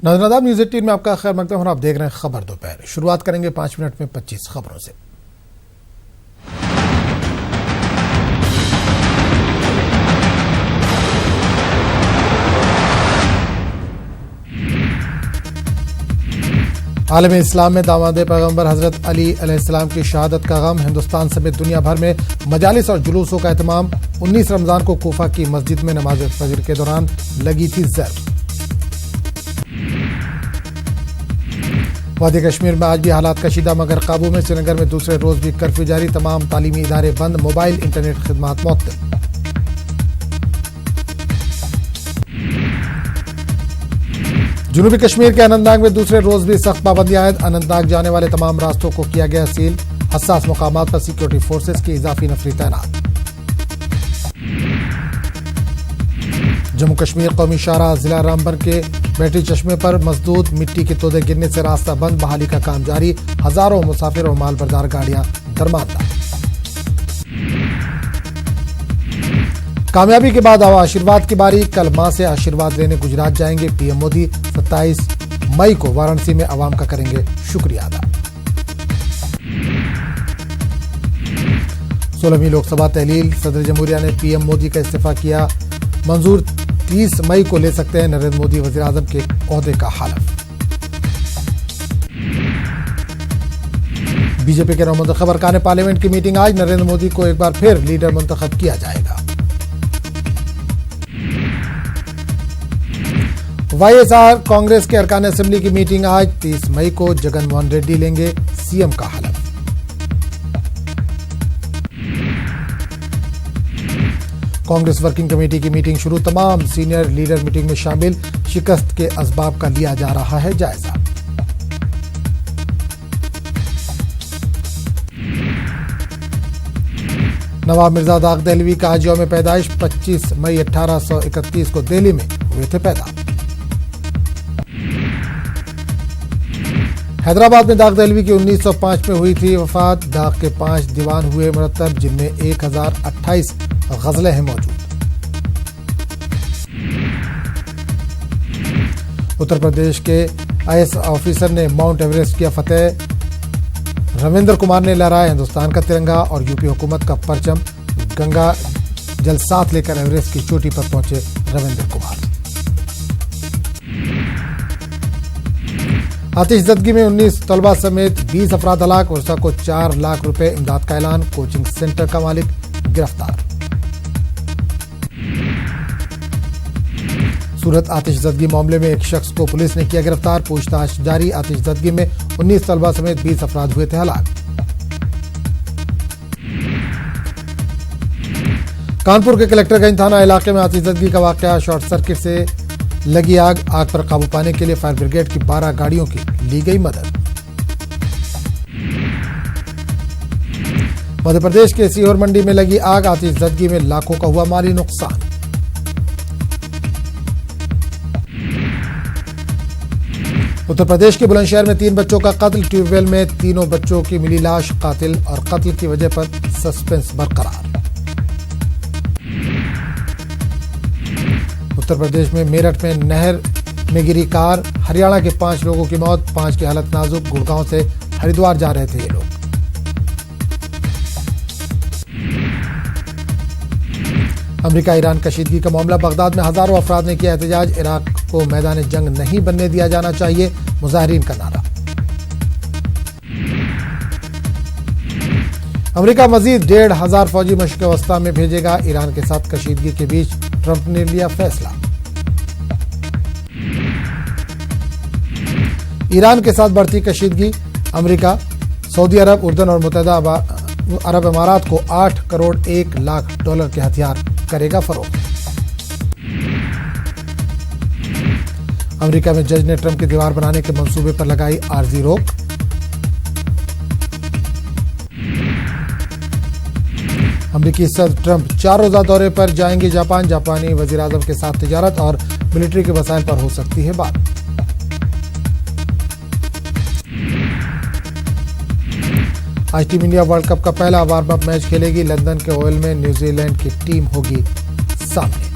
ناظرین آداب، نیوز 18 میں آپ کا خیر مقدم اور آپ دیکھ رہے ہیں خبر دوپہر۔ شروعات کریں گے 5 منٹ میں 25 خبروں سے۔ عالم اسلام میں داماد پیغمبر حضرت علی علیہ السلام کی شہادت کا غم، ہندوستان سمیت دنیا بھر میں مجالس اور جلوسوں کا اہتمام۔ 19 رمضان کو کوفہ کی مسجد میں نماز فجر کے دوران لگی تھی ضرب۔ وادی کشمیر میں آج بھی حالات کشیدہ مگر قابو میں، سری نگر میں دوسرے روز بھی کرفیو جاری، تمام تعلیمی ادارے بند، موبائل انٹرنیٹ خدمات معطل۔ جنوبی کشمیر کے اننت ناگ میں دوسرے روز بھی سخت پابندیاں عائد، اننت ناگ جانے والے تمام راستوں کو کیا گیا سیل، حساس مقامات پر سیکورٹی فورسز کی اضافی نفری تعینات۔ جموں کشمیر قومی شاہراہ ضلع رامبن کے بیٹری چشمے پر مسدود، مٹی کے تودے گرنے سے راستہ بند، بحالی کا کام جاری، ہزاروں مسافر اور مال بردار گاڑیاں درماندہ۔ کامیابی کے بعد آوا آشیرواد کی باری، کل ماں سے آشیرواد لینے گجرات جائیں گے پی ایم مودی، 27 مئی کو وارانسی میں عوام کا کریں گے شکریہ ادا۔ 16ویں لوک سبھا تحلیل، صدر جمہوریہ نے پی ایم مودی کا استعفیٰ کیا منظور، 30 مئی کو لے سکتے ہیں نریندر مودی وزیر اعظم کے عہدے کا حلف۔ بی جے پی کے نو منتخب ارکان پارلیمنٹ کی میٹنگ آج، نریندر مودی کو ایک بار پھر لیڈر منتخب کیا جائے گا۔ وائی ایس آر کانگریس کے ارکان اسمبلی کی میٹنگ آج، 30 مئی کو جگن موہن ریڈی لیں گے سی ایم کا حلف۔ کانگریس ورکنگ کمیٹی کی میٹنگ شروع، تمام سینئر لیڈر میٹنگ میں شامل، شکست کے اسباب کا لیا جا رہا ہے جائزہ۔ نواب مرزا داغ دہلوی کا آج یوم پیدائش، 25 مئی 1831 کو دہلی میں ہوئے تھے پیدا۔ حیدرآباد میں داغ دہلوی کی 1905 میں ہوئی تھی وفات، داغ کے 5 دیوان ہوئے مرتب جن میں 1028 غزلیں ہیں موجود۔ اتر پردیش کے آئی ایس آفیسر نے ماؤنٹ ایوریسٹ کیا فتح، رویندر کمار نے لہرایا ہندوستان کا ترنگا اور یو پی حکومت کا پرچم، گنگا جل ساتھ لے کر ایوریسٹ کی چوٹی پر پہنچے رویندر کمار۔ آتش زدگی میں 19 طلبہ سمیت 20 افراد ہلاک، ورثاء کو 4 لاکھ روپے امداد کا اعلان، کوچنگ سینٹر کا مالک گرفتار۔ سورت آتش زدگی معاملے میں ایک شخص کو پولیس نے کیا گرفتار، پوچھ تاچھ جاری، آتش زدگی میں 19 طلبہ سمیت 20 افراد ہوئے تھے ہلاک۔ کانپور کے کلکٹر گنج تھانہ علاقے میں آتش زدگی کا واقعہ، شارٹ سرکٹ سے لگی آگ پر قابو پانے کے لیے فائر بریگیڈ کی 12 گاڑیوں کی لی گئی مدد۔ مدھیہ پردیش کے سیہور منڈی میں لگی آگ، آتش زدگی میں لاکھوں کا ہوا مالی نقصان۔ اتر پردیش کے بلند شہر میں 3 بچوں کا قتل، ٹیوب ویل میں تینوں بچوں کی ملی لاش، قاتل اور قتل کی وجہ پر سسپنس برقرار۔ اتر پردیش میں میرٹھ میں نہر میں گری کار، ہریانہ کے 5 لوگوں کی موت، 5 کی حالت نازک، گڑگاؤں سے ہریدوار جا رہے تھے یہ لوگ۔ امریکہ ایران کشیدگی کا معاملہ، بغداد میں ہزاروں افراد نے کیا احتجاج، عراق کو میدان جنگ نہیں بننے دیا جانا چاہیے، مظاہرین کا نعرہ۔ امریکہ مزید 1,500 فوجی مشق وسطیٰ میں بھیجے گا، ایران کے ساتھ کشیدگی کے بیچ ٹرمپ نے لیا فیصلہ۔ ایران کے ساتھ بڑھتی کشیدگی، امریکہ سعودی عرب، اردن اور متحدہ عرب امارات کو 8 کروڑ 1 لاکھ ڈالر کے ہتھیار کرے گا فروخت۔ امریکہ میں جج نے ٹرمپ کی دیوار بنانے کے منصوبے پر لگائی عارضی روک۔ امریکی صدر ٹرمپ 4 روزہ دورے پر جائیں گے جاپان، جاپانی وزیر اعظم کے ساتھ تجارت اور ملٹری کے مسائل پر ہو سکتی ہے بات۔ آج ٹیم انڈیا ورلڈ کپ کا پہلا وارم اپ میچ کھیلے گی، لندن کے اوول میں نیوزی لینڈ کی ٹیم ہوگی سامنے۔